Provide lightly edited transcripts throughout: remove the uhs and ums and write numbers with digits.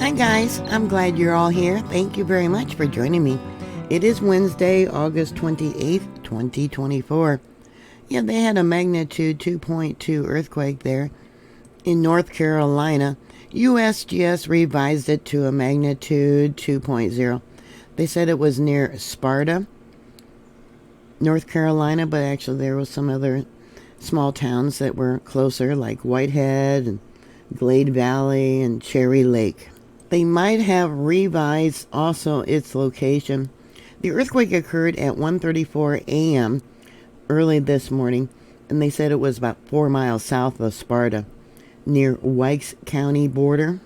Hi guys, I'm glad you're all here. Thank you very much for joining me. It is Wednesday, August 28th, 2024. Yeah, they had a magnitude 2.2 earthquake there in North Carolina. USGS revised it to a magnitude 2.0. They said it was near Sparta, North Carolina, but actually there was some other small towns that were closer, like Whitehead and Glade Valley and Cherry Lake. They might have revised also its location. The earthquake occurred at 1:34 a.m. early this morning, and they said it was about 4 miles south of Sparta, near Wikes County border.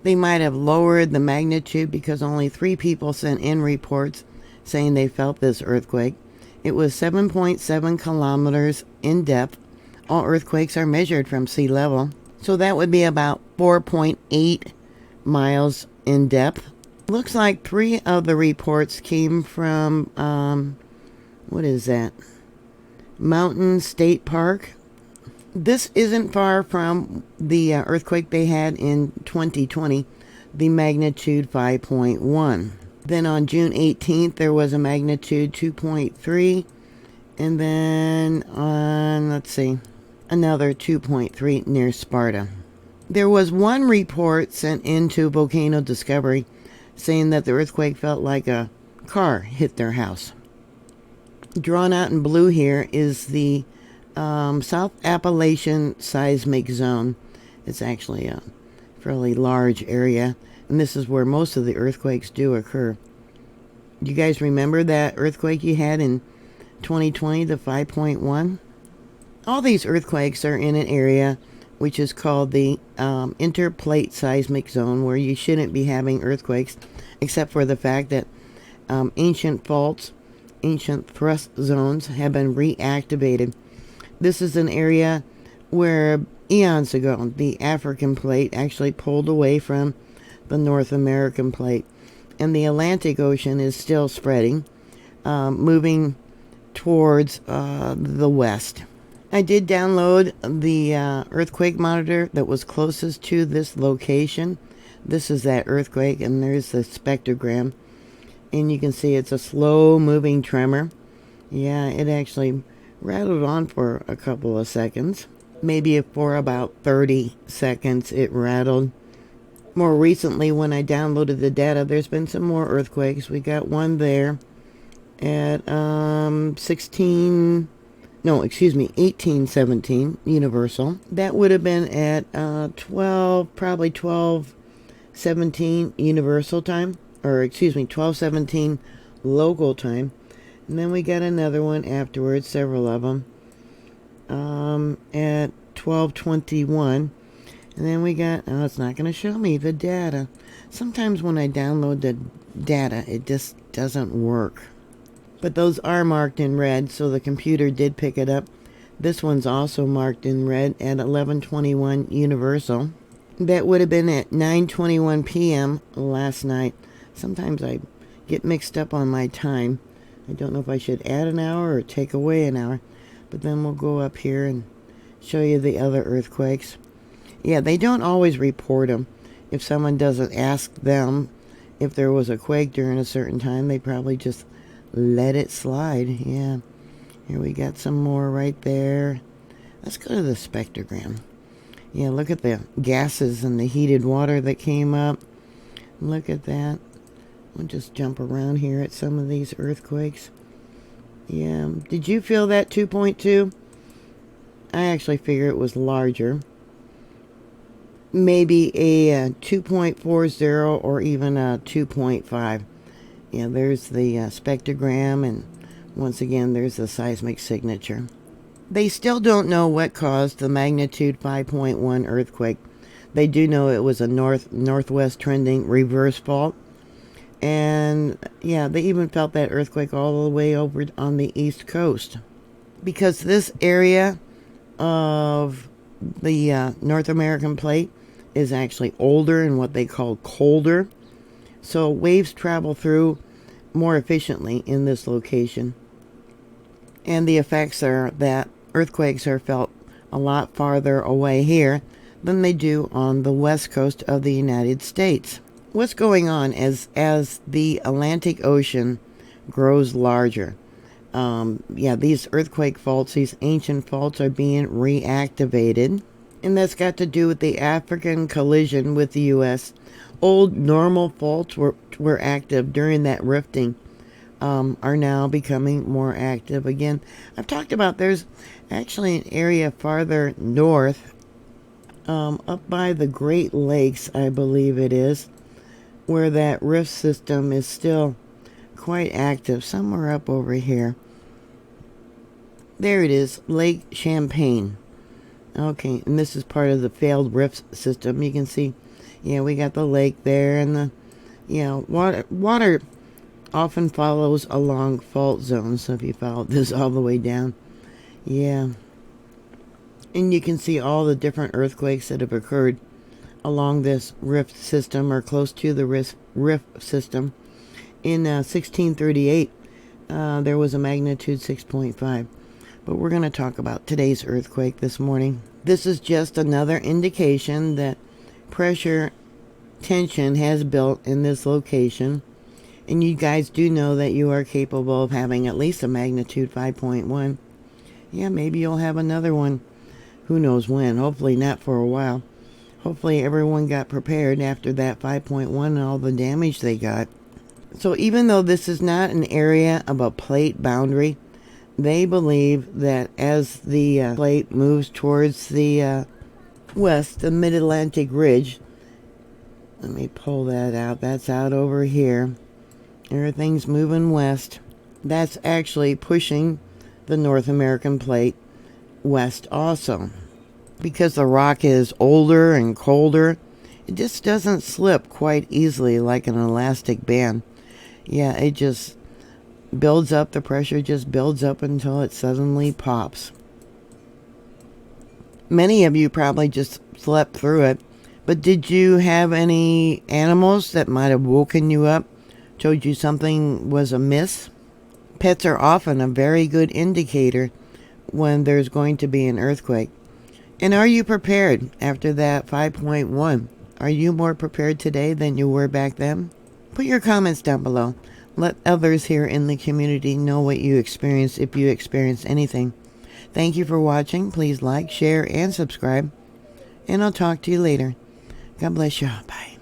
They might have lowered the magnitude because only 3 people sent in reports saying they felt this earthquake. It was 7.7 kilometers in depth. All earthquakes are measured from sea level, so that would be about 4.8 miles in depth. Looks like 3 of the reports came from, what is that? Mountain State Park. This isn't far from the earthquake they had in 2020, the magnitude 5.1. Then on June 18th, there was a magnitude 2.3. And then on, let's see, another 2.3 near Sparta. There was one report sent into Volcano Discovery saying that the earthquake felt like a car hit their house. Drawn out in blue here is the South Appalachian Seismic Zone. It's actually a fairly large area, and this is where most of the earthquakes do occur. Do you guys remember that earthquake you had in 2020, the 5.1? All these earthquakes are in an area which is called the interplate seismic zone, where you shouldn't be having earthquakes, except for the fact that ancient faults, ancient thrust zones have been reactivated. This is an area where eons ago the African plate actually pulled away from the North American plate, and the Atlantic Ocean is still spreading, moving towards the west. I did download the earthquake monitor that was closest to this location. This is that earthquake, and there's the spectrogram. And you can see it's a slow moving tremor. Yeah, it actually rattled on for a couple of seconds. Maybe for about 30 seconds it rattled. More recently, when I downloaded the data, there's been some more earthquakes. We got one there at 1817 Universal. That would have been at 12:17 Universal time, or 12:17 local time. And then we got another one afterwards, several of them, at 12:21. And then we got, oh, it's not going to show me the data. Sometimes when I download the data, it just doesn't work. But those are marked in red, so the computer did pick it up. This one's also marked in red at 11:21 Universal. That would have been at 9:21 p.m. last night. Sometimes I get mixed up on my time. I don't know if I should add an hour or take away an hour. But then we'll go up here and show you the other earthquakes. Yeah, they don't always report them. If someone doesn't ask them if there was a quake during a certain time, they probably just let it slide. Yeah, here we got some more right there. Let's go to the spectrogram. Yeah, look at the gases and the heated water that came up. Look at that. We'll just jump around here at some of these earthquakes. Yeah, did you feel that 2.2? I actually figure it was larger. Maybe a 2.40 or even a 2.5. Yeah, there's the spectrogram, and once again, there's the seismic signature. They still don't know what caused the magnitude 5.1 earthquake. They do know it was a northwest trending reverse fault. And yeah, they even felt that earthquake all the way over on the east coast. Because this area of the North American plate is actually older and what they call colder. So waves travel through more efficiently in this location. And the effects are that earthquakes are felt a lot farther away here than they do on the west coast of the United States. what's going on as the Atlantic Ocean grows larger. These earthquake faults, these ancient faults are being reactivated. And that's got to do with the African collision with the U.S. Old normal faults were active during that rifting, are now becoming more active again. I've talked about there's actually an area farther north, up by the Great Lakes, I believe it is, where that rift system is still quite active, somewhere up over here. There it is, Lake Champlain. Okay, and this is part of the failed rift system. You can see, we got the lake there, and the, water often follows along fault zones. So if you follow this all the way down, and you can see all the different earthquakes that have occurred along this rift system or close to the rift system. In 1638, there was a magnitude 6.5. But we're going to talk about today's earthquake this morning. This is just another indication that pressure tension has built in this location. And you guys do know that you are capable of having at least a magnitude 5.1. Yeah, maybe you'll have another one. Who knows when? Hopefully not for a while. Hopefully everyone got prepared after that 5.1 and all the damage they got. So even though this is not an area of a plate boundary, they believe that as the plate moves towards the west, the mid-Atlantic ridge, let me pull that out. That's out over here. Everything's moving west. That's actually pushing the North American plate west also. Because the rock is older and colder, it just doesn't slip quite easily like an elastic band. Yeah, it just builds up, the pressure just builds up until it suddenly pops. Many of you probably just slept through it, but did you have any animals that might have woken you up, told you something was amiss? Pets are often a very good indicator when there's going to be an earthquake. And are you prepared after that 5.1? Are you more prepared today than you were back then? Put your comments down below. Let others here in the community know what you experienced, if you experienced anything. Thank you for watching. Please like, share, and subscribe. And I'll talk to you later. God bless you. Bye.